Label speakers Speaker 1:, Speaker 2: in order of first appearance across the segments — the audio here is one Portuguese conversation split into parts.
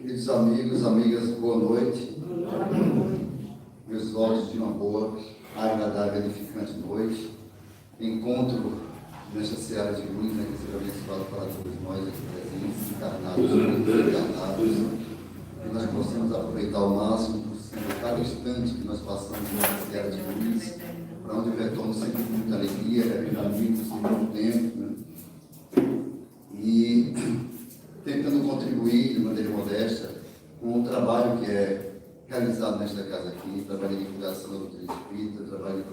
Speaker 1: Queridos amigos, amigas, boa noite. Meus votos de uma boa, agradável e edificante noite. Encontro nesta seara de luz, né, que seja abençoado para todos nós aqui presentes, encarnados e desencarnados. Que nós possamos aproveitar ao máximo possível cada instante que nós passamos nesta seara de luz, para onde eu retorno sempre com muita alegria, amigos, sem muito tempo, né? E tentando contribuir de maneira modesta com o trabalho que é realizado nesta casa aqui, trabalho de divulgação da doutrina espírita, trabalho de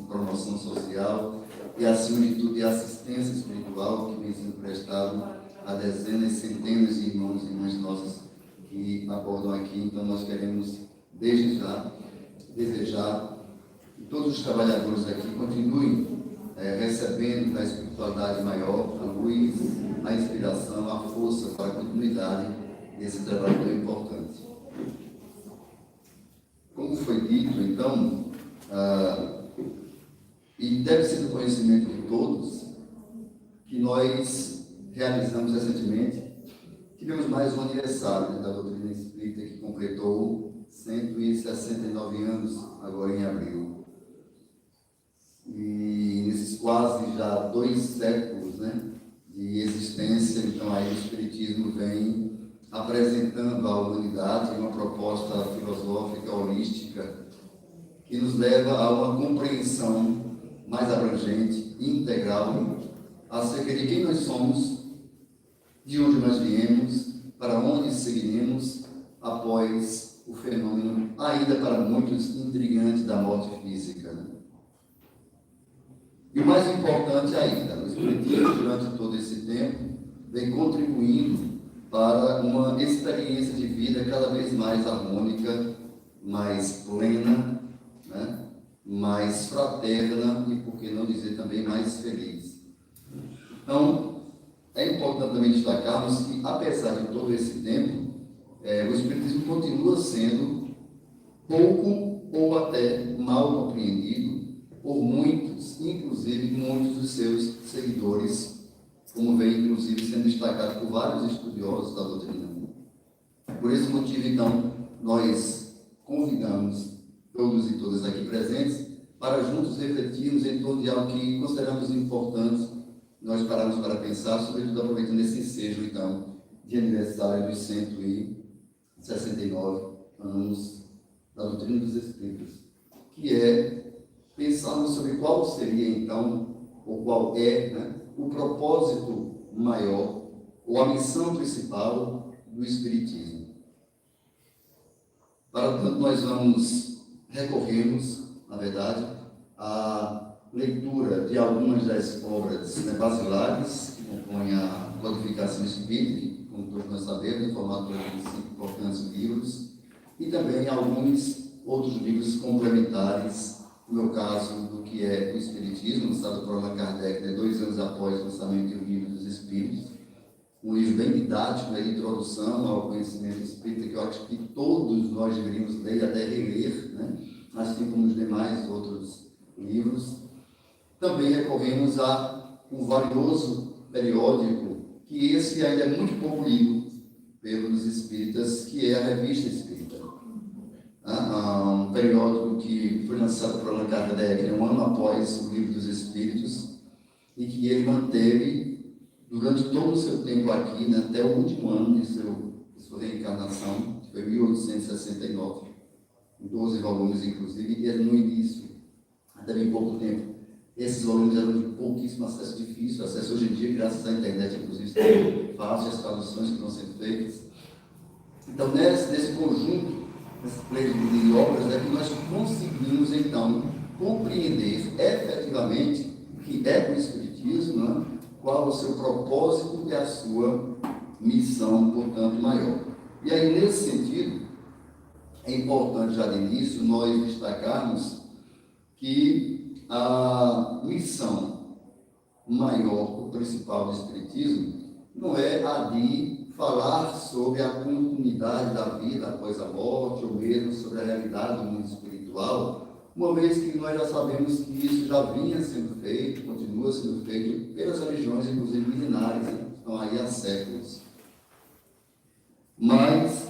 Speaker 1: promoção social e, acima de tudo, de assistência espiritual que vem sendo prestado a dezenas, centenas de irmãos e irmãs nossas que abordam aqui. Então, nós queremos, desde já, desejar que todos os trabalhadores aqui continuem recebendo da espiritualidade maior a luz, a inspiração, a força para a continuidade desse trabalho tão importante. Como foi dito, então, e deve ser do conhecimento de todos, que nós realizamos recentemente, tivemos mais um aniversário da doutrina espírita que completou 169 anos, agora em abril. E nesses quase já 2 séculos, né, de existência, então aí o Espiritismo vem apresentando à humanidade uma proposta filosófica, holística, que nos leva a uma compreensão mais abrangente, integral, acerca de quem nós somos, de onde nós viemos, para onde seguiremos após o fenômeno, ainda para muitos, intrigante da morte física. E o mais importante ainda, o Espiritismo, durante todo esse tempo, vem contribuindo para uma experiência de vida cada vez mais harmônica, mais plena, né? Mais fraterna e, por que não dizer, também mais feliz. Então, é importante também destacarmos que, apesar de todo esse tempo, o Espiritismo continua sendo pouco ou até mal compreendido por muitos, inclusive muitos dos seus seguidores, como vem, inclusive, sendo destacado por vários estudiosos da doutrina. Por esse motivo, então, nós convidamos todos e todas aqui presentes para juntos refletirmos em torno de algo que consideramos importante, nós pararmos para pensar, sobretudo aproveitando esse ensejo, então, de aniversário dos 169 anos da doutrina dos Espíritos, que é pensarmos sobre qual seria, então, ou qual é, né, o propósito maior, ou a missão principal do Espiritismo. Para tanto, nós recorremos, na verdade, à leitura de algumas das obras, né, basilares que compõem a codificação espírita, que, como todos nós sabemos, em formato de 5 importantes livros, e também alguns outros livros complementares, no meu caso, do que é o Espiritismo, lançado por Allan Kardec, 2 anos após o lançamento do Livro dos Espíritos, um livro bem didático, de introdução ao conhecimento espírita, que eu acho que todos nós deveríamos ler e até reler, né? Assim como os demais outros livros. Também recorremos a um valioso periódico, que esse ainda é muito pouco lido pelos espíritas, que é a Revista Espírita. Um periódico que foi lançado por Allan Kardec um ano após o Livro dos Espíritos, e que ele manteve durante todo o seu tempo aqui, né, até o último ano de sua reencarnação, que foi 1869, em 12 volumes, inclusive, e no início, até bem pouco tempo, esses volumes eram de pouquíssimo acesso, difícil acesso. Hoje em dia, graças à internet, inclusive, são fáceis as traduções que estão sendo feitas. Então, nesse conjunto, nesse pleito de obras, é que nós conseguimos, então, compreender efetivamente o que é o Espiritismo, né? Qual o seu propósito e a sua missão, portanto, maior. E aí, nesse sentido, é importante já de início nós destacarmos que a missão maior, o principal do Espiritismo, não é a de falar sobre a continuidade da vida após a morte, ou mesmo sobre a realidade do mundo espiritual, uma vez que nós já sabemos que isso já vinha sendo feito, continua sendo feito pelas religiões, inclusive milenares, né? Estão aí há séculos. Mas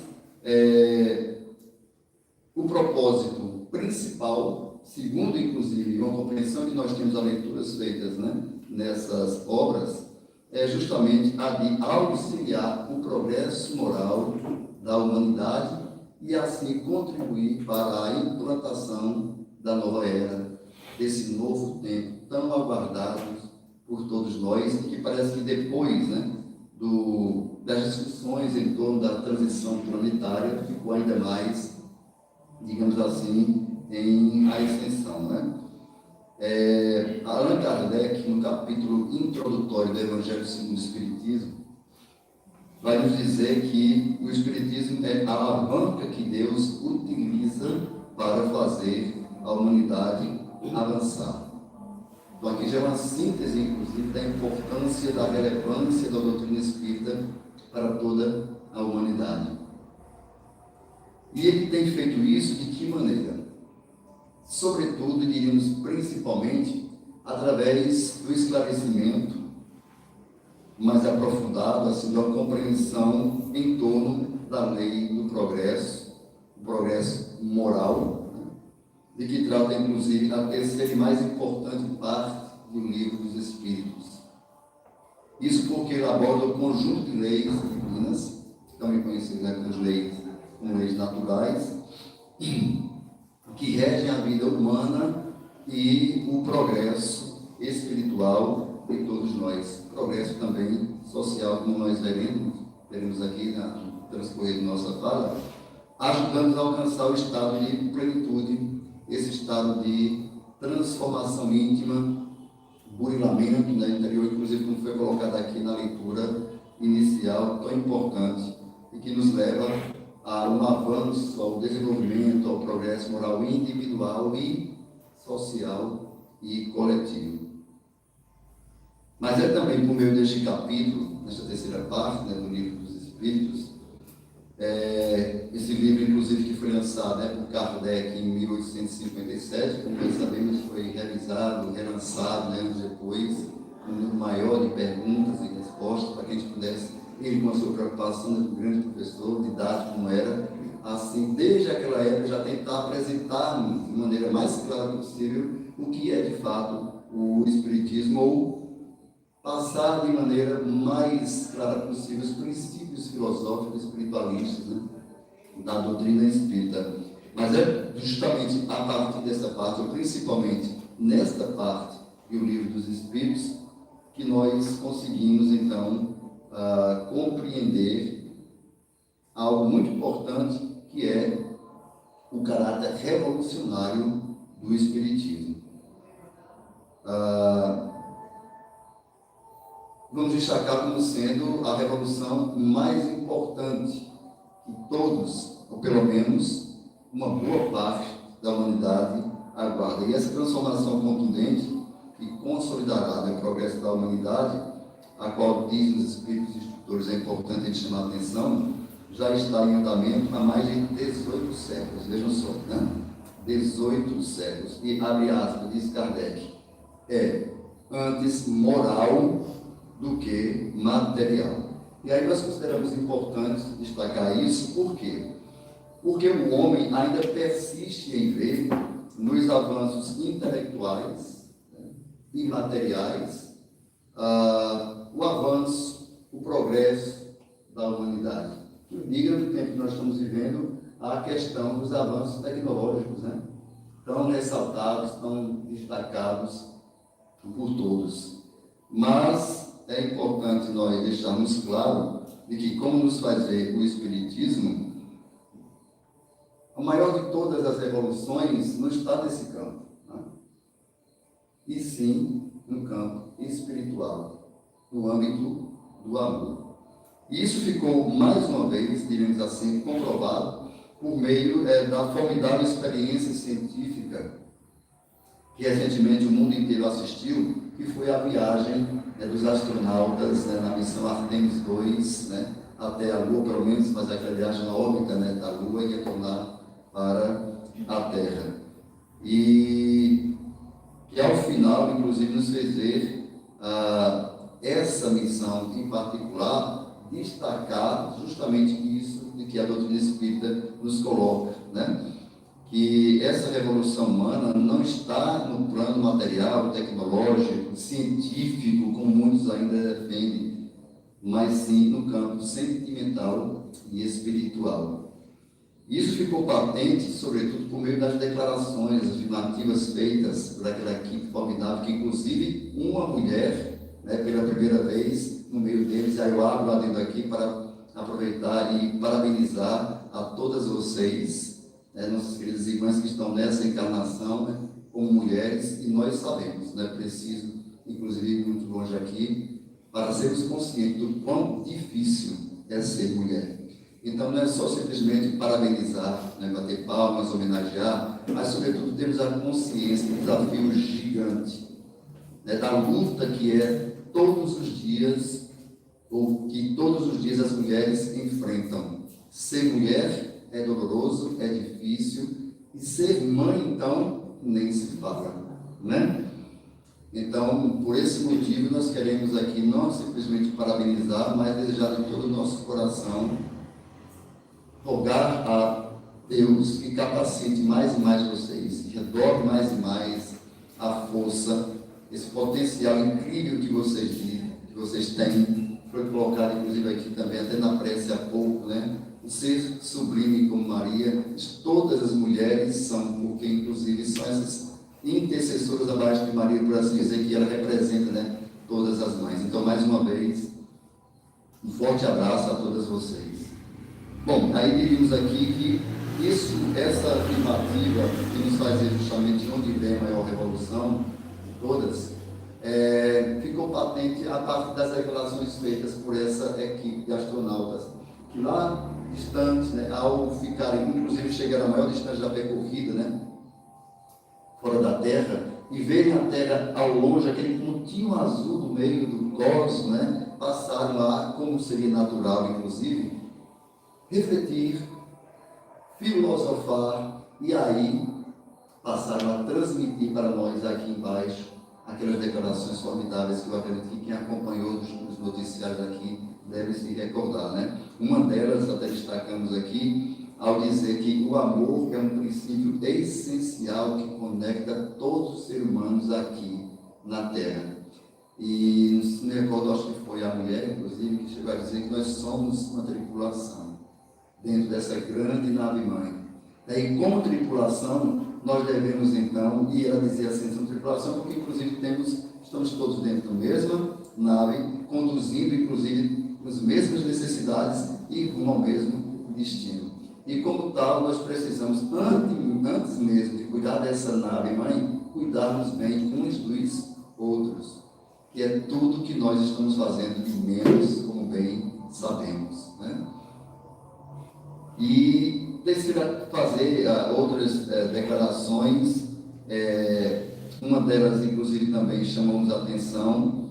Speaker 1: o propósito principal, segundo inclusive uma compreensão que nós temos a leituras feitas, né, nessas obras, é justamente a de auxiliar o progresso moral da humanidade e assim contribuir para a implantação da nova era, desse novo tempo tão aguardado por todos nós, e que parece que depois, né, das discussões em torno da transição planetária ficou ainda mais, digamos assim, em ascensão, né? Allan Kardec, no capítulo introdutório do Evangelho segundo o Espiritismo, vai nos dizer que o Espiritismo é a alavanca que Deus utiliza para fazer a humanidade avançar. Então aqui já é uma síntese, inclusive, da importância, da relevância da doutrina espírita para toda a humanidade. E ele tem feito isso de que maneira? Sobretudo, diríamos principalmente, através do esclarecimento mais aprofundado, assim, da compreensão em torno da lei do progresso, o progresso moral, né, de que trata, inclusive, a terceira e mais importante parte do Livro dos Espíritos. Isso porque ele aborda o conjunto de leis divinas, também conhecidas como leis naturais, que regem a vida humana e o progresso espiritual de todos nós. Progresso também social, como nós veremos aqui no transcorrer de nossa fala, ajudando a alcançar o estado de plenitude, esse estado de transformação íntima, burilamento, né, interior, inclusive como foi colocado aqui na leitura inicial, tão importante, e que nos leva a um avanço, ao desenvolvimento, ao progresso moral individual e social e coletivo. Mas é também por meio deste capítulo, nesta terceira parte, né, do Livro dos Espíritos, esse livro, inclusive, que foi lançado, né, por Kardec em 1857, como nós sabemos, foi revisado, relançado, né, anos depois, um número maior de perguntas e respostas, para que a gente pudesse, ele com a sua preocupação, né, do grande professor, didático como era, assim, desde aquela época, já tentar apresentar-nos de maneira mais clara possível o que é, de fato, o Espiritismo, ou passar de maneira mais clara possível os princípios filosóficos espiritualistas, né, da doutrina espírita. Mas é justamente a partir dessa parte, ou principalmente nesta parte do Livro dos Espíritos, que nós conseguimos, então, compreender algo muito importante, que é o caráter revolucionário do Espiritismo. Vamos destacar como sendo a revolução mais importante que todos, ou pelo menos uma boa parte da humanidade aguarda. E essa transformação contundente e consolidará o progresso da humanidade, a qual dizem os espíritos instrutores, é importante a gente chamar a atenção, já está em andamento há mais de 18 séculos. Vejam só, né? 18 séculos. E, abre aspas, diz Kardec, é antes moral do que material. E aí nós consideramos importante destacar isso, por quê? Porque o homem ainda persiste em ver nos avanços intelectuais, né, e materiais, o avanço, o progresso da humanidade. Diga no tempo que nós estamos vivendo a questão dos avanços tecnológicos, né, tão ressaltados, tão destacados por todos. Mas é importante nós deixarmos claro de que, como nos faz ver o Espiritismo, a maior de todas as revoluções não está nesse campo, né? E sim no campo espiritual, no âmbito do amor. E isso ficou, mais uma vez, diríamos assim, comprovado por meio da formidável experiência científica que recentemente o mundo inteiro assistiu, que foi a viagem dos astronautas, né, na missão Artemis 2, né, até a Lua, pelo menos fazer aquela viagem na órbita, né, da Lua e retornar para a Terra. E que ao final, inclusive, nos fez ver essa missão em particular destacar justamente isso de que a doutrina espírita nos coloca, né? Que essa revolução humana não está no plano material, tecnológico, científico, como muitos ainda defendem, mas sim no campo sentimental e espiritual. Isso ficou patente, sobretudo, por meio das declarações afirmativas feitas por aquela equipe formidável, que inclusive uma mulher, né, pela primeira vez no meio deles, e aí eu abro lá dentro aqui para aproveitar e parabenizar a todas vocês, né, nossas queridas irmãs que estão nessa encarnação, né, como mulheres, e nós sabemos, né, preciso, inclusive muito longe aqui, para sermos conscientes do quão difícil é ser mulher. Então, não é só simplesmente parabenizar, né, bater palmas, homenagear, mas, sobretudo, temos a consciência do desafio gigante, né, da luta que é todos os dias, ou que todos os dias as mulheres enfrentam. Ser mulher é doloroso, é difícil, e ser mãe, então, nem se fala, né? Então, por esse motivo, nós queremos aqui não simplesmente parabenizar, mas desejar de todo o nosso coração rogar a Deus que capacite mais e mais vocês, que redobre mais e mais a força, esse potencial incrível que vocês têm. Foi colocado, inclusive, aqui também, até na prece há pouco, né? O ser sublime como Maria, todas as mulheres são, porque, inclusive, são essas intercessoras abaixo de Maria, por assim dizer, que ela representa, né, todas as mães. Então, mais uma vez, um forte abraço a todas vocês. Bom, aí diríamos aqui que essa afirmativa que nos faz ver justamente de onde vem a maior revolução de todas, ficou patente a partir das revelações feitas por essa equipe de astronautas, que lá distantes, né, ao ficarem, inclusive chegaram à maior distância já percorrida, né, fora da Terra, e verem a Terra ao longe, aquele pontinho azul no meio do cosmos, né, passaram lá, como seria natural, inclusive, refletir, filosofar, e aí passaram a transmitir para nós aqui embaixo aquelas declarações formidáveis que eu acredito que quem acompanhou os noticiários aqui deve se recordar, né? Uma delas, até destacamos aqui, ao dizer que o amor é um princípio essencial que conecta todos os seres humanos aqui na Terra. E se me recordo, acho que foi a mulher, inclusive, que chegou a dizer que nós somos uma tripulação dentro dessa grande nave-mãe. E como tripulação, nós devemos então, e ela dizia assim, somos tripulação, porque inclusive estamos todos dentro da mesma nave, conduzindo inclusive as mesmas necessidades e rumo ao mesmo destino. E como tal, nós precisamos, antes mesmo de cuidar dessa nave-mãe, cuidarmos bem uns dos outros, que é tudo que nós estamos fazendo de menos, como bem sabemos, né? E precisa fazer outras declarações, uma delas, inclusive, também chamamos a atenção,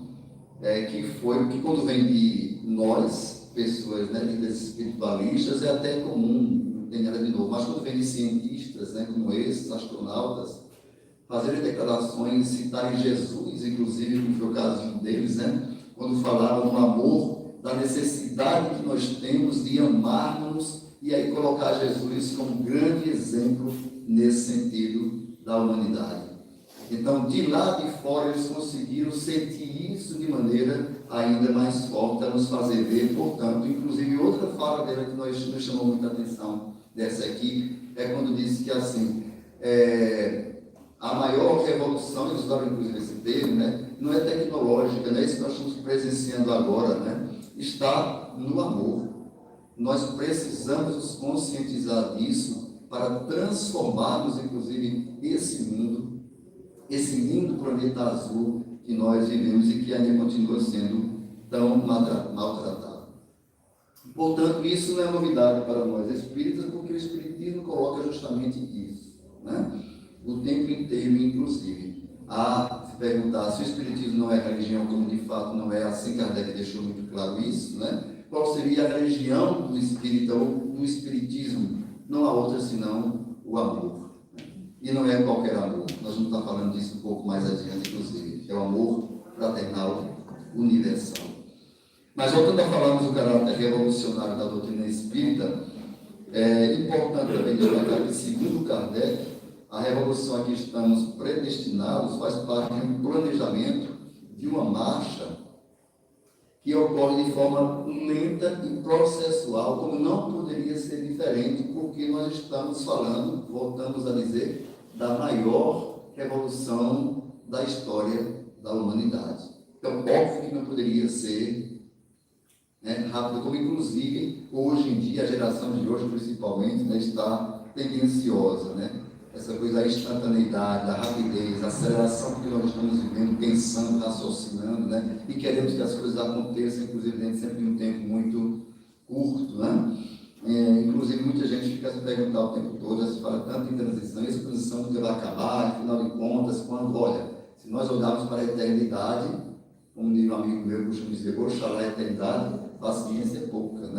Speaker 1: que foi que quando vem de nós, pessoas, né, líderes espiritualistas, é até comum, não tem nada de novo, mas quando vem de cientistas, né, como esses, astronautas, fazerem declarações, citarem Jesus, inclusive, como foi o caso de um deles, né, quando falaram do amor, da necessidade que nós temos de amarmos, e aí colocar Jesus como grande exemplo nesse sentido da humanidade. Então, de lá de fora, eles conseguiram sentir isso de maneira ainda mais forte, a nos fazer ver, portanto, inclusive outra fala dela que nos chamou muita atenção dessa aqui, é quando disse que assim, a maior revolução, eles usaram inclusive esse termo, né, não é tecnológica, não é isso que nós estamos presenciando agora, né, está no amor. Nós precisamos nos conscientizar disso para transformarmos, inclusive, esse mundo, esse lindo planeta azul que nós vivemos e que ainda continua sendo tão maltratado. Portanto, isso não é novidade para nós espíritas, porque o Espiritismo coloca justamente isso, né? O tempo inteiro, inclusive. Se perguntar se o Espiritismo não é religião, como de fato não é, assim Kardec deixou muito claro isso, né? Qual seria a religião do espírita ou do espiritismo? Não há outra senão o amor. E não é qualquer amor. Nós vamos estar falando disso um pouco mais adiante, inclusive. É o amor fraternal universal. Mas voltando a falarmos do caráter revolucionário da doutrina espírita, é importante também destacar que, segundo Kardec, a revolução a que estamos predestinados faz parte de um planejamento, de uma marcha que ocorre de forma lenta e processual, como não poderia ser diferente, porque nós estamos falando, voltamos a dizer, da maior revolução da história da humanidade. Então, óbvio que não poderia ser rápido, como inclusive hoje em dia, a geração de hoje principalmente, está tendenciosa, essa coisa da instantaneidade, da rapidez, da aceleração que nós estamos vivendo, pensando, raciocinando, e queremos que as coisas aconteçam, inclusive dentro sempre de um tempo muito curto, inclusive muita gente fica se perguntando o tempo todo, se fala tanto em transição, essa transição nunca vai acabar, afinal de contas, se nós olharmos para a eternidade, como diz um amigo meu, costuma dizer, oxalá a eternidade, paciência é pouca,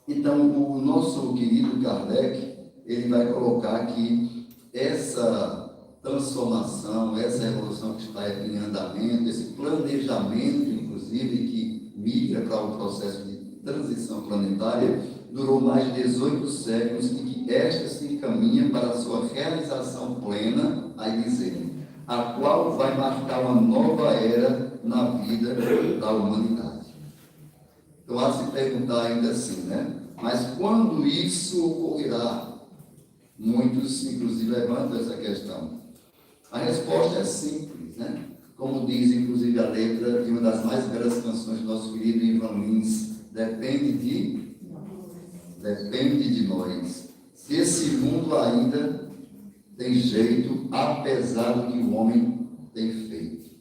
Speaker 1: Então, o nosso querido Kardec, ele vai colocar que essa transformação, essa revolução que está em andamento, esse planejamento, inclusive, que migra para um processo de transição planetária, durou mais de 18 séculos e que esta se encaminha para a sua realização plena, aí dizendo, a qual vai marcar uma nova era na vida da humanidade. Então, há de se perguntar ainda assim, mas quando isso ocorrerá? Muitos, inclusive, levantam essa questão. A resposta é simples, Como diz, inclusive, a letra de uma das mais belas canções do nosso querido Ivan Lins, depende de nós. Se esse mundo ainda tem jeito, apesar do que o homem tem feito.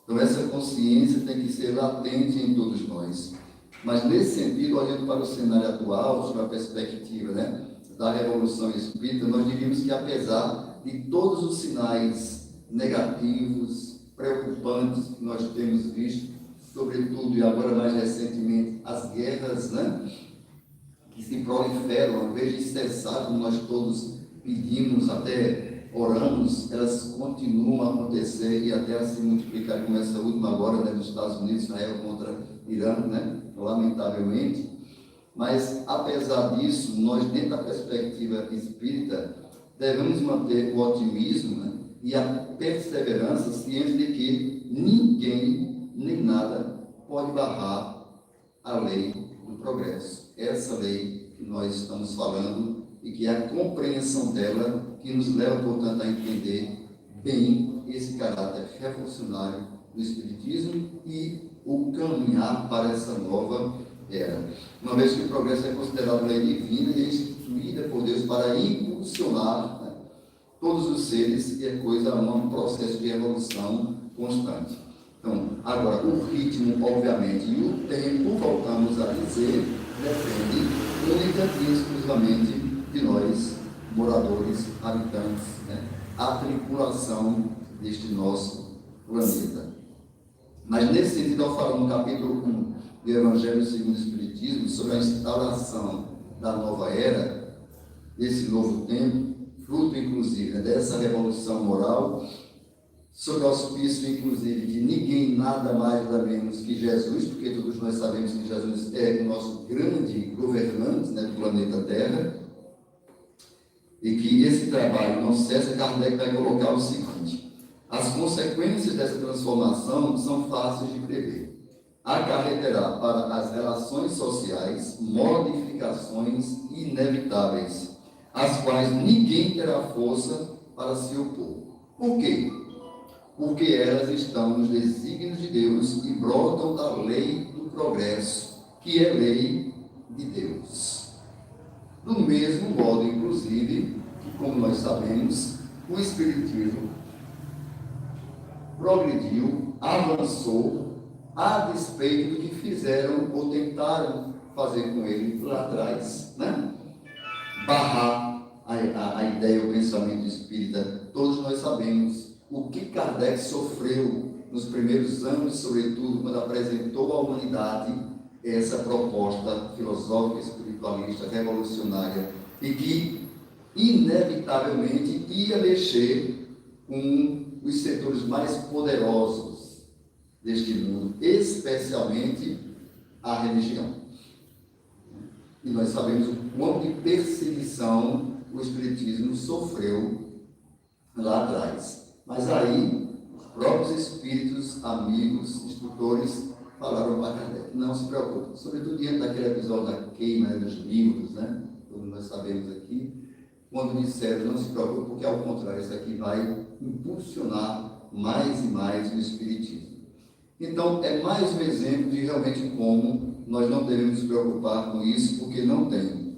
Speaker 1: Então, essa consciência tem que ser latente em todos nós. Mas, nesse sentido, olhando para o cenário atual, sob a perspectiva, da Revolução Espírita, nós diríamos que, apesar de todos os sinais negativos, preocupantes que nós temos visto, sobretudo e agora mais recentemente, as guerras, que se proliferam, ao invés de cessar, como nós todos pedimos, até oramos, elas continuam a acontecer e até a se multiplicar, como essa última agora, nos Estados Unidos, Israel contra Irã, lamentavelmente. Mas, apesar disso, nós, dentro da perspectiva espírita, devemos manter o otimismo e a perseverança, ciente de que ninguém, nem nada, pode barrar a lei do progresso. Essa lei que nós estamos falando e que é a compreensão dela que nos leva, portanto, a entender bem esse caráter revolucionário do Espiritismo e o caminhar para essa nova era. Uma vez que o progresso é considerado lei divina e é instituída por Deus para impulsionar todos os seres, e é um processo de evolução constante. Então, agora, o ritmo, obviamente, e o tempo, voltamos a dizer, depende única e exclusivamente de nós, moradores, habitantes, a tripulação deste nosso planeta. Mas, nesse sentido, ao falar no capítulo 1 do Evangelho segundo o Espiritismo, sobre a instauração da nova era, desse novo tempo, fruto, inclusive, dessa revolução moral, sob o auspício, inclusive, de ninguém nada mais nada menos que Jesus, porque todos nós sabemos que Jesus é o nosso grande governante do planeta Terra, e que esse trabalho não cessa. Kardec vai colocar o seguinte: as consequências dessa transformação são fáceis de prever. Acarreterá para as relações sociais modificações inevitáveis, às quais ninguém terá força para se opor. Por quê? Porque elas estão nos desígnios de Deus e brotam da lei do progresso, que é lei de Deus. Do mesmo modo, inclusive, que, como nós sabemos, o Espiritismo progrediu, avançou, a despeito do que fizeram ou tentaram fazer com ele lá atrás, barrar a ideia, o pensamento espírita. Todos nós sabemos o que Kardec sofreu nos primeiros anos, sobretudo quando apresentou à humanidade essa proposta filosófica, espiritualista, revolucionária, e que inevitavelmente ia mexer com os setores mais poderosos deste mundo, especialmente a religião. E nós sabemos o quanto de perseguição o Espiritismo sofreu lá atrás. Mas aí, os próprios espíritos, amigos, instrutores, falaram para Kardec: não se preocupe, sobretudo diante daquele episódio da queima dos livros, né? Como nós sabemos aqui, quando disseram: não se preocupe, porque ao contrário, isso aqui vai impulsionar mais e mais o Espiritismo. Então, é mais um exemplo de realmente como nós não devemos nos preocupar com isso, porque não tem,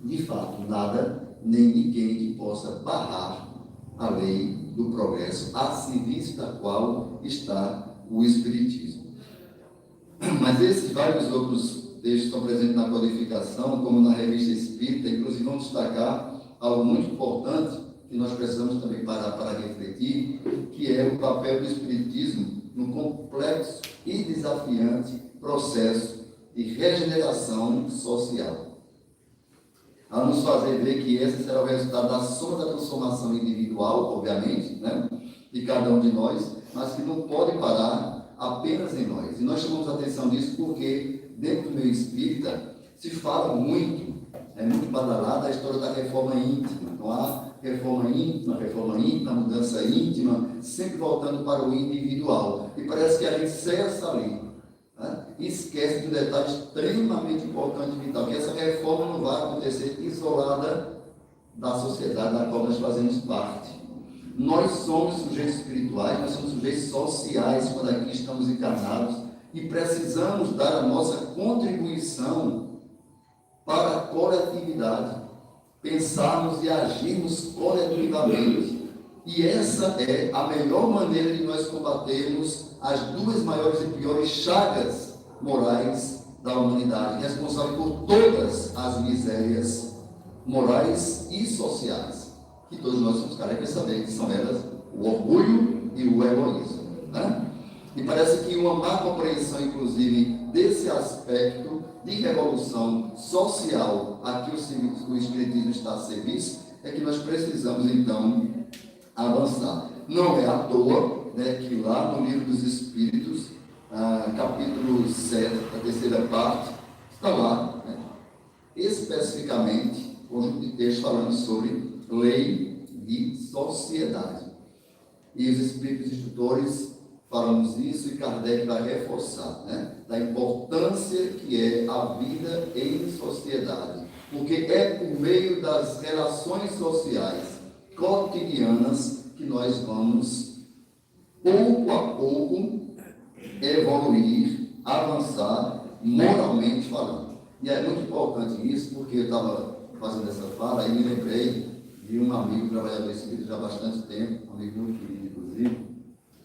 Speaker 1: de fato, nada, nem ninguém que possa barrar a lei do progresso, a serviço da qual está o Espiritismo. Mas esses vários outros textos estão presentes na codificação, como na Revista Espírita. Inclusive vamos destacar algo muito importante que nós precisamos também parar para refletir, que é o papel do Espiritismo no complexo e desafiante processo de regeneração social, a nos fazer ver que esse será o resultado da soma da transformação individual, obviamente, né, de cada um de nós, mas que não pode parar apenas em nós. E nós chamamos a atenção disso porque, dentro do meio espírita, se fala muito, é muito badalada a história da reforma íntima. Então, há reforma íntima, mudança íntima, sempre voltando para o individual. E parece que a gente cessa ali, né? E esquece de um detalhe extremamente importante e vital, que essa reforma não vai acontecer isolada da sociedade da qual nós fazemos parte. Nós somos sujeitos espirituais, nós somos sujeitos sociais quando aqui estamos encarnados e precisamos dar a nossa contribuição para a coletividade, pensarmos e agirmos coletivamente. E essa é a melhor maneira de nós combatermos as duas maiores e piores chagas morais da humanidade, responsável por todas as misérias morais e sociais, que todos nós somos carecas de saber que são elas: o orgulho e o egoísmo, né? E parece que uma má compreensão, inclusive, desse aspecto de revolução social a que o Espiritismo está a serviço, é que nós precisamos, então, avançar. Não é à toa, né, que lá no Livro dos Espíritos, capítulo 7, a terceira parte, está lá, né, especificamente, um conjunto de textos falando sobre lei e sociedade. E os Espíritos instrutores falamos isso, e Kardec vai reforçar, né, da importância que é a vida em sociedade, porque é por meio das relações sociais cotidianas que nós vamos, pouco a pouco, evoluir, avançar, moralmente falando. E é muito importante isso, porque eu estava fazendo essa fala e me lembrei de um amigo trabalhador espírita já há bastante tempo, um amigo muito querido, inclusive,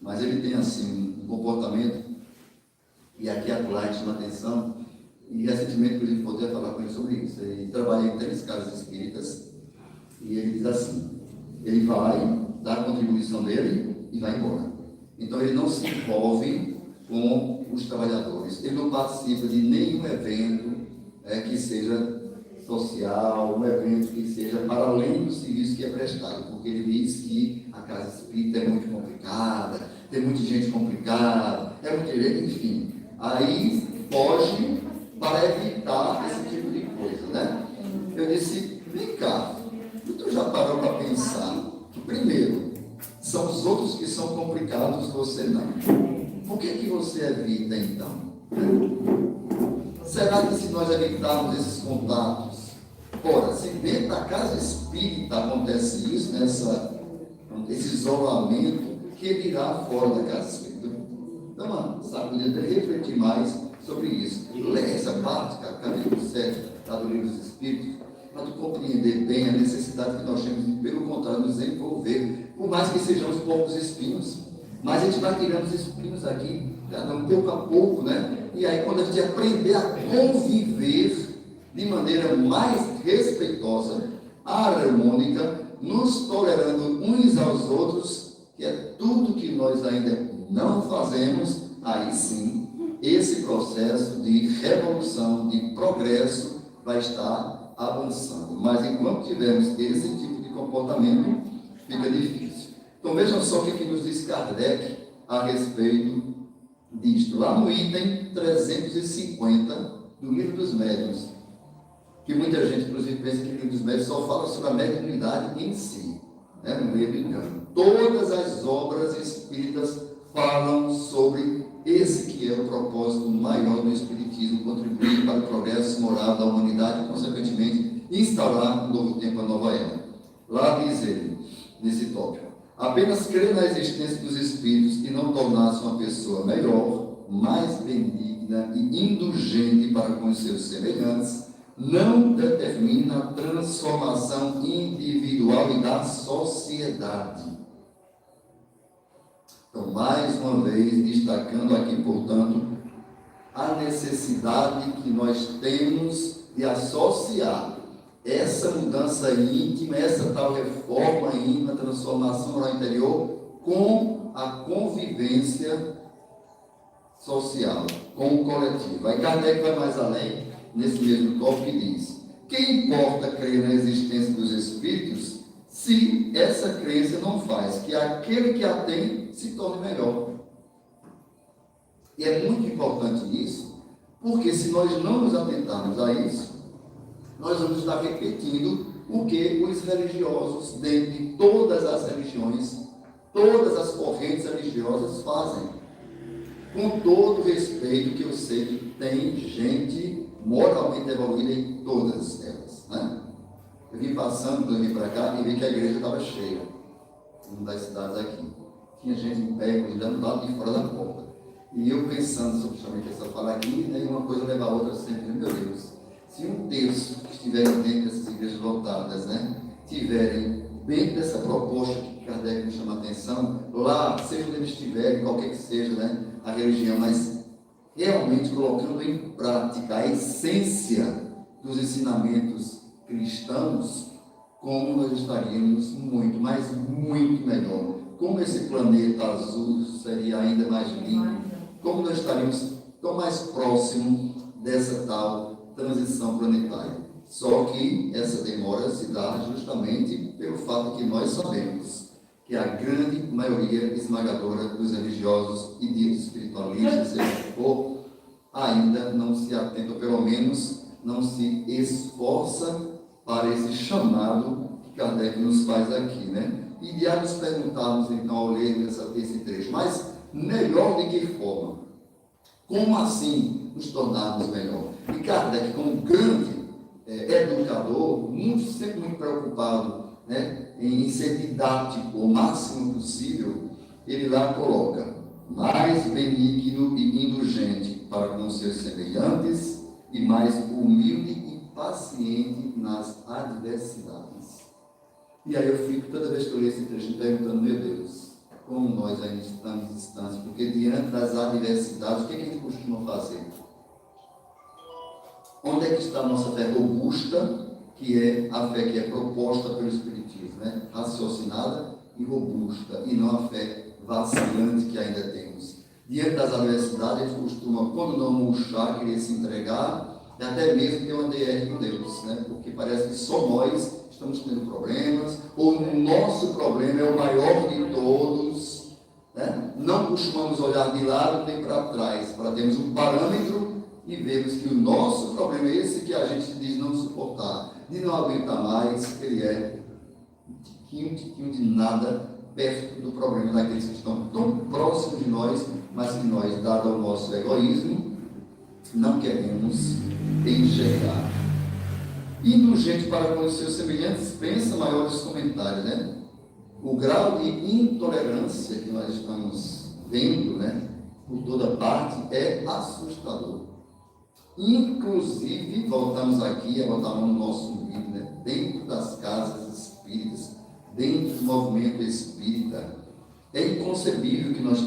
Speaker 1: mas ele tem assim um comportamento, e aqui a Cláudia chama atenção, e recentemente, inclusive, podia falar com ele sobre isso. Ele trabalha em 3 casas espíritas, e ele diz assim: ele vai dar a contribuição dele e vai embora. Então ele não se envolve com os trabalhadores, ele não participa de nenhum evento que seja social, um evento que seja para além do serviço que é prestado, porque ele diz que a casa espírita é muito complicada, tem muita gente complicada, é muito gente, enfim. Aí foge para evitar esse tipo de coisa, né? Eu disse: vem cá, tu já parou para pensar que, primeiro, são os outros que são complicados, você não? Por que você evita, então? Será que se nós evitarmos esses contatos, ora, se dentro da casa espírita acontece isso, esse isolamento, que virá fora da casa espírita? Então, sabe, refletir mais sobre isso. Lê essa parte, capítulo 7, do Livro dos Espíritos, para tu compreender bem a necessidade que nós temos de, pelo contrário, nos envolver, por mais que sejamos poucos espinhos. Mas a gente vai tirando os espinhos aqui, pouco a pouco, né? E aí, quando a gente aprender a conviver de maneira mais respeitosa, harmônica, nos tolerando uns aos outros, que é tudo que nós ainda não fazemos, aí sim, esse processo de revolução, de progresso, vai estar avançando. Mas enquanto tivermos esse tipo de comportamento, fica difícil. Então vejam só o que nos diz Kardec a respeito disto, lá no item 350 do Livro dos Médiuns, que muita gente, inclusive, pensa que o Livro dos Médiuns só fala sobre a mediunidade em si, né? No meio do engano. Todas as obras espíritas falam sobre esse que é o propósito maior do Espiritismo, contribuir para o progresso moral da humanidade e, consequentemente, instaurar um novo tempo, a nova era. Lá diz ele, nesse tópico: apenas crer na existência dos espíritos e não tornar-se uma pessoa melhor, mais benigna e indulgente para com os seus semelhantes, não determina a transformação individual e da sociedade. Então, mais uma vez, destacando aqui, portanto, a necessidade que nós temos de associar essa mudança íntima, essa tal reforma íntima, transformação moral interior, com a convivência social, com o coletivo. Aí Kardec vai mais além, nesse mesmo tópico, e diz: que importa crer na existência dos espíritos se essa crença não faz que aquele que a tem se torne melhor? E é muito importante isso, porque se nós não nos atentarmos a isso, nós vamos estar repetindo o que os religiosos, dentre todas as religiões, todas as correntes religiosas fazem. Com todo o respeito que eu sei que tem gente moralmente evoluída em todas elas, né? Eu vim passando, quando eu vim para cá, e vi que a igreja estava cheia, em uma das cidades aqui. Tinha gente em pé, olhando lá de fora da porta. E eu pensando sobre justamente essa fala aqui, né, e uma coisa leva a outra sempre, meu Deus. Se um terço que estiverem dentro dessas igrejas lotadas, né, tiverem dentro dessa proposta que Kardec me chama a atenção, lá, seja onde eles estiverem, qualquer que seja, né, a religião, mas realmente colocando em prática a essência dos ensinamentos cristãos, como nós estaríamos muito, mas muito melhor. Como esse planeta azul seria ainda mais limpo, como nós estaríamos tão mais próximo dessa tal transição planetária. Só que essa demora se dá justamente pelo fato que nós sabemos que a grande maioria esmagadora dos religiosos e ditos espiritualistas, seja o que for, ainda não se atenta, ou pelo menos não se esforça para esse chamado que Kardec nos faz aqui, né? E de nos perguntarmos, então, ao ler esse trecho, mas melhor de que forma? Como assim nos tornarmos melhor? E Kardec, como grande educador, sempre muito preocupado, né, em ser didático o máximo possível, ele lá coloca: mais benigno e indulgente para com seus semelhantes e mais humilde e paciente nas adversidades. E aí eu fico, toda vez que eu leio esse trecho, perguntando: meu Deus, como nós ainda estamos distantes, porque diante das adversidades, o que a gente costuma fazer? Onde é que está a nossa fé robusta, que é a fé que é proposta pelo Espiritismo, né? Raciocinada e robusta, e não a fé vacilante que ainda temos. Diante das adversidades, a gente costuma, quando não murchar, querer se entregar, e até mesmo ter uma DR com Deus, né? Porque parece que só nós estamos tendo problemas, ou o nosso problema é o maior de todos, né? Não costumamos olhar de lado nem para trás, para termos um parâmetro e vemos que o nosso problema é esse que a gente diz não suportar, de não aguentar mais, ele é tiquinho de nada perto do problema daqueles que estão tão próximos de nós, mas que nós, dado o nosso egoísmo, não queremos enxergar. Indulgente para com os seus semelhantes, pensa maiores comentários, né? O grau de intolerância que nós estamos vendo, né, por toda parte, é assustador. Inclusive, voltamos aqui a botar no nosso vídeo, né, dentro das casas espíritas, dentro do movimento espírita, é inconcebível que nós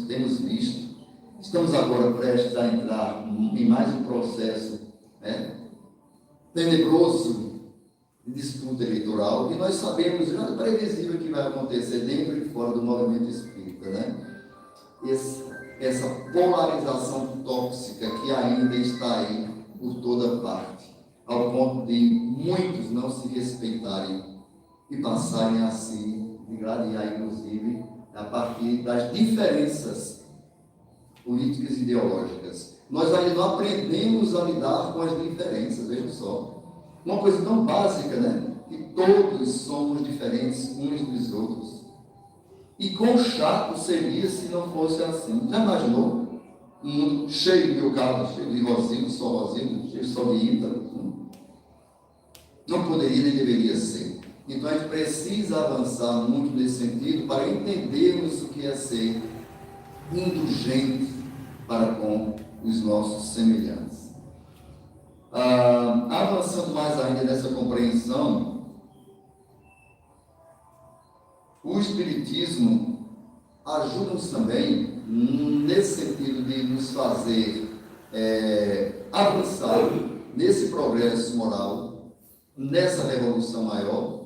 Speaker 1: temos visto. Estamos agora prestes a entrar em mais um processo, né, tenebroso de disputa eleitoral, e nós sabemos, já é previsível que vai acontecer dentro e fora do movimento espírita, né? Essa polarização tóxica que ainda está aí por toda parte, ao ponto de muitos não se respeitarem e passarem a se degladiar, inclusive, a partir das diferenças políticas e ideológicas. Nós ainda não aprendemos a lidar com as diferenças, veja só. Uma coisa tão básica, né? Que todos somos diferentes uns dos outros. E quão chato seria se não fosse assim. Já imaginou? Um mundo cheio de Milcado, cheio de Rosino, cheio só de Ítalo. Não poderia nem deveria ser. Então a gente precisa avançar muito nesse sentido para entendermos o que é ser indulgente para com os nossos semelhantes. Avançando mais ainda nessa compreensão, o Espiritismo ajuda-nos também nesse sentido de nos fazer avançar nesse progresso moral, nessa revolução maior.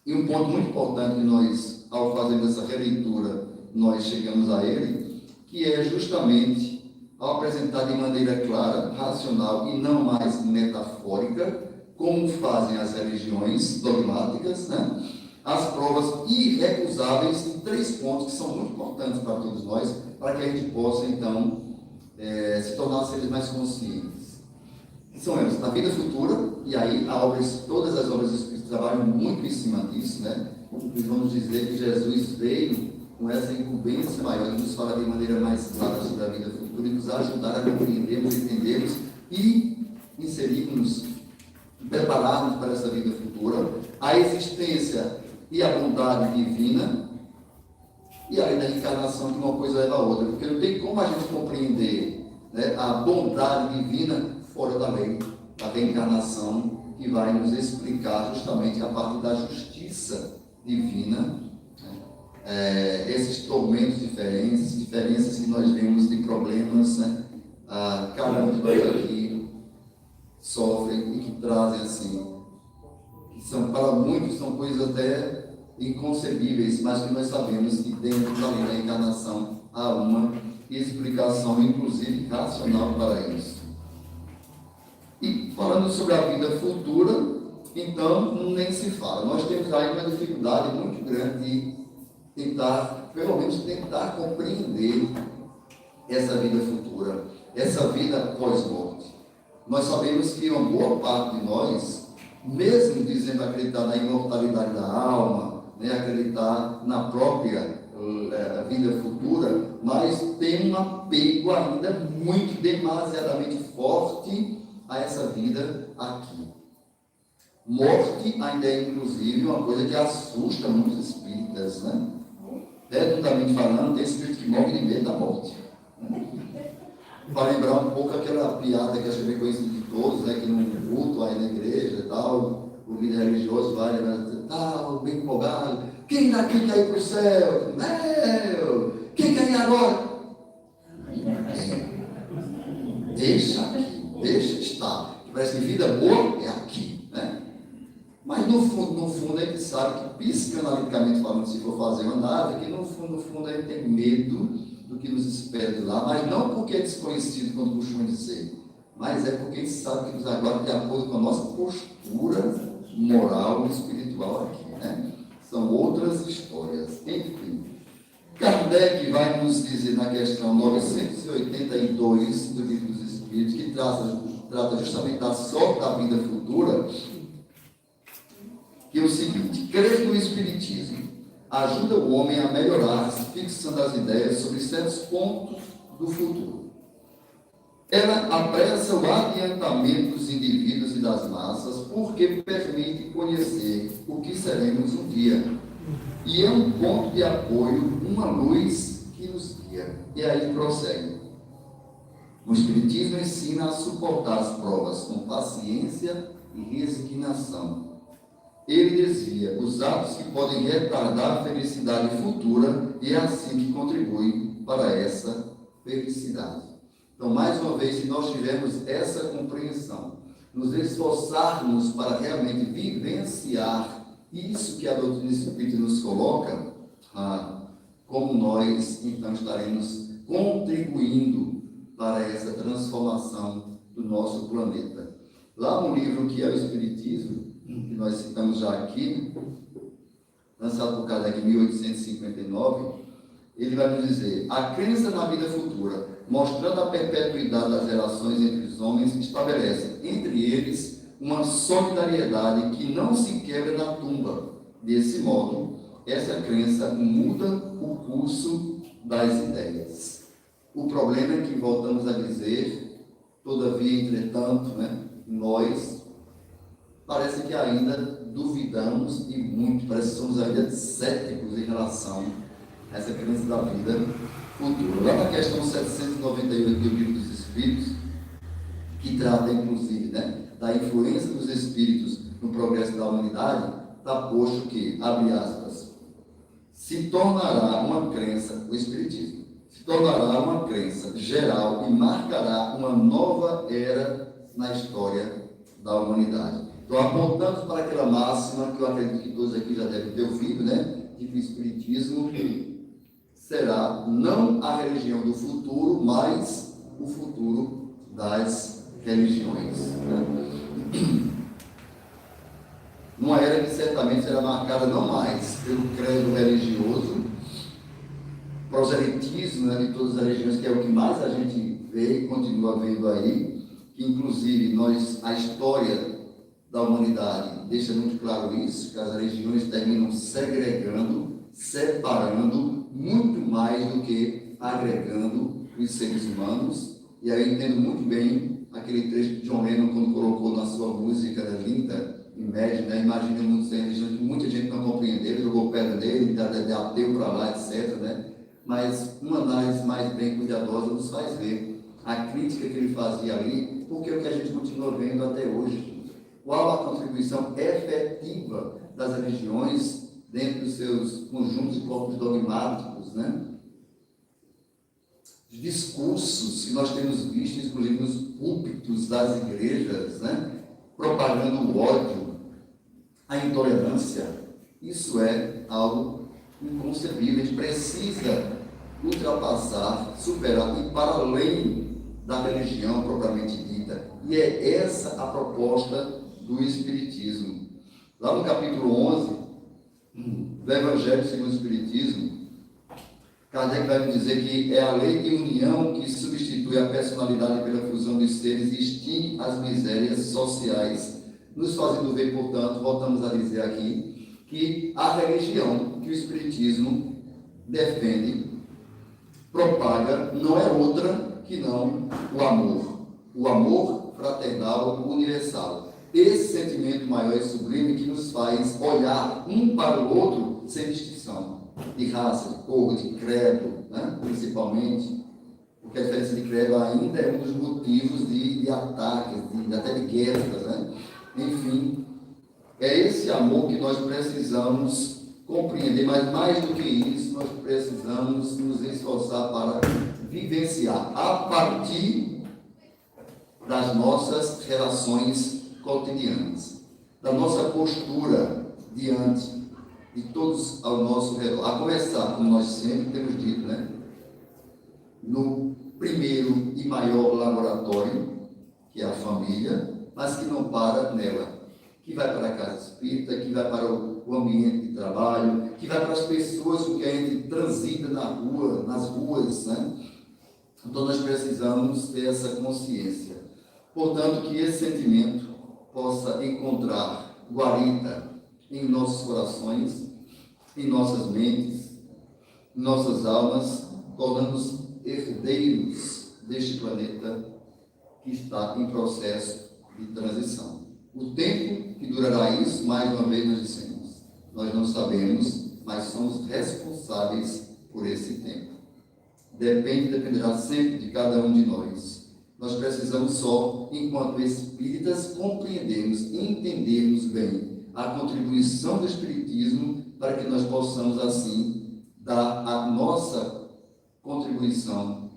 Speaker 1: E um ponto muito importante que nós, ao fazermos essa releitura, nós chegamos a ele, que é justamente ao apresentar de maneira clara, racional e não mais metafórica, como fazem as religiões dogmáticas, né? As provas irrecusáveis em 3 pontos que são muito importantes para todos nós, para que a gente possa, então, se tornar seres mais conscientes. São elas, a vida futura, e aí todas as obras espíritas trabalham muito em cima disso, né? E vamos dizer que Jesus veio com essa incumbência maior, de nos falar de maneira mais clara sobre a vida futura e nos ajudar a compreendermos, entendermos e inserirmos, prepararmos para essa vida futura, a existência e a bondade divina, e aí da encarnação que uma coisa leva a outra, porque não tem como a gente compreender, né, a bondade divina fora da lei, da reencarnação, que vai nos explicar justamente a parte da justiça divina, né, esses tormentos diferenças que nós vemos de problemas, né, cada um de nós aqui sofre e que trazem assim, que são, para muitos são coisas até inconcebíveis, mas que nós sabemos que dentro da lei da encarnação há uma explicação, inclusive racional, para isso. E falando sobre a vida futura, então nem se fala. Nós temos aí uma dificuldade muito grande de tentar, pelo menos tentar compreender essa vida futura, essa vida pós-morte. Nós sabemos que uma boa parte de nós, mesmo dizendo acreditar na imortalidade da alma, né, acreditar na própria vida futura, mas tem um apego ainda muito, demasiadamente forte a essa vida aqui. Morte ainda é, inclusive, uma coisa que assusta muitos espíritas, né? Redundamente falando, tem espírito que morre de medo da morte. Para lembrar um pouco aquela piada que acho que é bem conhecida de todos, né? Que num culto aí na igreja e tal, o líder religioso vai tal, bem empolgado. Quem daqui quer ir para o céu? Meu! Quem quer ir agora? Deixa aqui, deixa estar. Parece que vida boa é aqui, né? Mas no fundo a gente sabe que, psicanaliticamente falando, se for fazer uma análise, que no fundo a gente tem medo do que nos espera de lá, mas não porque é desconhecido, como costuma dizer, mas é porque a gente sabe que nos aguarda de acordo com a nossa postura moral e espiritual aqui, né? São outras histórias. Enfim, Kardec vai nos dizer na questão 982 do Livro dos Espíritos, que trata justamente da sorte da vida futura, que é o seguinte: crer no Espiritismo ajuda o homem a melhorar-se, fixando as ideias sobre certos pontos do futuro. Ela apressa o adiantamento dos indivíduos e das massas, porque permite conhecer o que seremos um dia. E é um ponto de apoio, uma luz que nos guia. E aí prossegue. O Espiritismo ensina a suportar as provas com paciência e resignação. Ele dizia: os atos que podem retardar a felicidade futura, e é assim que contribui para essa felicidade. Então, mais uma vez, se nós tivermos essa compreensão, nos esforçarmos para realmente vivenciar isso que a doutrina espírita nos coloca, como nós, então, estaremos contribuindo para essa transformação do nosso planeta. Lá no livro que é o Espiritismo, que nós citamos já aqui, lançado por Kardec em 1859, ele vai nos dizer: a crença na vida futura, mostrando a perpetuidade das relações entre os homens, estabelece entre eles uma solidariedade que não se quebra na tumba. Desse modo, essa crença muda o curso das ideias. O problema é que, voltamos a dizer, todavia, entretanto, nós parece que ainda duvidamos e muito, parece que somos ainda céticos em relação a essa crença da vida futura. Lá na questão 798 do Livro dos Espíritos, que trata inclusive da influência dos espíritos no progresso da humanidade, está posto que, abre aspas, se tornará uma crença, o Espiritismo, se tornará uma crença geral e marcará uma nova era na história da humanidade. Então, apontando para aquela máxima que eu acredito que todos aqui já devem ter ouvido, de que o Espiritismo será não a religião do futuro, mas o futuro das religiões. Uma era que certamente será marcada não mais pelo credo religioso, proselitismo de todas as religiões, que é o que mais a gente vê e continua vendo aí, que inclusive a história da humanidade deixa muito claro isso, que as religiões terminam segregando, separando, muito mais do que agregando os seres humanos. E aí eu entendo muito bem aquele trecho que John Lennon, quando colocou na sua música Linda Imagine, imagina muito sem religião, que muita gente não compreendeu, jogou pedra nele, ateu para lá, etc. Mas uma análise mais bem cuidadosa nos faz ver a crítica que ele fazia ali, porque é o que a gente continua vendo até hoje. Qual a contribuição efetiva das religiões dentro dos seus conjuntos de corpos dogmáticos, Os discursos que nós temos visto, inclusive nos púlpitos das igrejas, propagando o ódio, a intolerância. Isso é algo inconcebível. A gente precisa ultrapassar, superar, ir para além da religião propriamente dita. E é essa a proposta do Espiritismo. Lá no capítulo 11 do Evangelho segundo o Espiritismo, Kardec vai nos dizer que é a lei de união que substitui a personalidade pela fusão dos seres e extingue as misérias sociais, nos fazendo ver, portanto, voltamos a dizer aqui, que a religião que o Espiritismo defende, propaga, não é outra que não o amor fraternal universal. Esse sentimento maior e sublime que nos faz olhar um para o outro sem distinção de raça, de cor, de credo, principalmente, porque a diferença de credo ainda é um dos motivos de ataques, até de guerras, Enfim, é esse amor que nós precisamos compreender, mas mais do que isso, nós precisamos nos esforçar para vivenciar a partir das nossas relações cotidianas, da nossa postura diante de todos ao nosso redor, a começar, como nós sempre temos dito, no primeiro e maior laboratório, que é a família, mas que não para nela, que vai para a casa espírita, que vai para o ambiente de trabalho, que vai para as pessoas com que a gente transita nas ruas, Então nós precisamos ter essa consciência. Portanto, que esse sentimento possa encontrar guarida em nossos corações, em nossas mentes, em nossas almas, tornando-nos herdeiros deste planeta que está em processo de transição. O tempo que durará isso, mais uma vez nós dissemos, nós não sabemos, mas somos responsáveis por esse tempo. Dependerá sempre de cada um de nós. Nós precisamos só, enquanto espíritas, compreendermos e entendermos bem a contribuição do Espiritismo para que nós possamos, assim, dar a nossa contribuição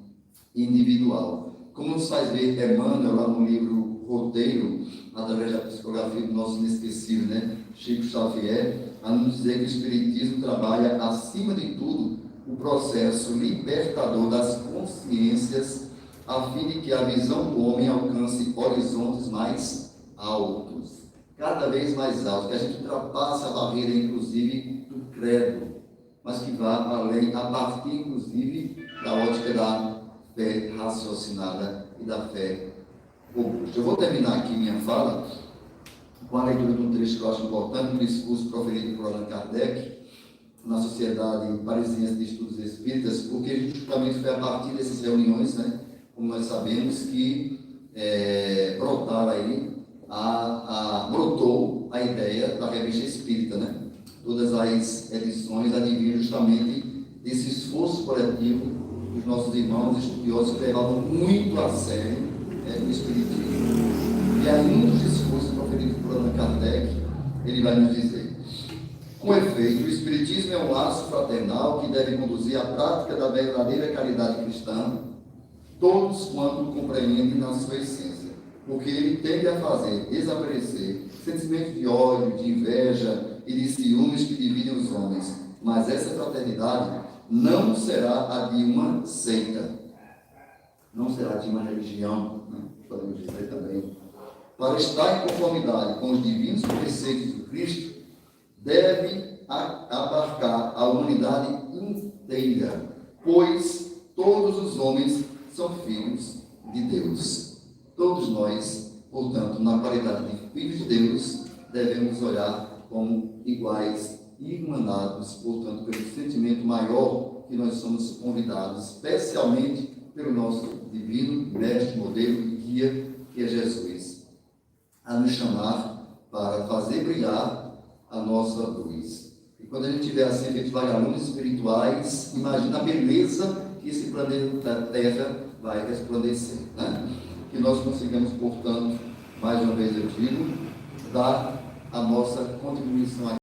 Speaker 1: individual. Como nos faz ver Emmanuel, lá no livro Roteiro, através da psicografia do nosso inesquecível, Chico Xavier, a nos dizer que o Espiritismo trabalha, acima de tudo, o processo libertador das consciências, a fim de que a visão do homem alcance horizontes mais altos, cada vez mais altos, que a gente ultrapasse a barreira, inclusive, do credo, mas que vá além, a partir, inclusive, da ótica da fé raciocinada e da fé robusta. Eu vou terminar aqui minha fala com a leitura de um trecho que eu acho importante, um discurso proferido por Allan Kardec, na Sociedade Parisiense de Estudos Espíritas, porque justamente foi a partir dessas reuniões, né, como nós sabemos, que brotaram aí, brotou a ideia da Revista Espírita, né? Todas as edições advinham justamente desse esforço coletivo dos nossos irmãos estudiosos que levavam muito a sério o Espiritismo. E aí, um dos discursos proferidos por Allan Kardec, ele vai nos dizer: com efeito, o Espiritismo é um laço fraternal que deve conduzir à prática da verdadeira caridade cristã, todos quanto compreendem na sua essência, porque ele tende a fazer desaparecer sentimentos de ódio, de inveja e de ciúmes que dividem os homens. Mas essa fraternidade não será a de uma seita, não será de uma religião, né? Podemos dizer também. Para estar em conformidade com os divinos preceitos do Cristo, deve abarcar a humanidade inteira, pois todos os homens são filhos de Deus. Todos nós, portanto, na qualidade de filhos de Deus, devemos olhar como iguais e irmanados, portanto, pelo sentimento maior que nós somos convidados, especialmente pelo nosso divino mestre, modelo e guia, que é Jesus, a nos chamar para fazer brilhar a nossa luz. E quando a gente tiver assim, feito vagalumes espirituais, imagina a beleza que esse planeta da Terra vai resplandecer, né? Que nós consigamos, portanto, mais uma vez eu digo, dar a nossa contribuição aqui.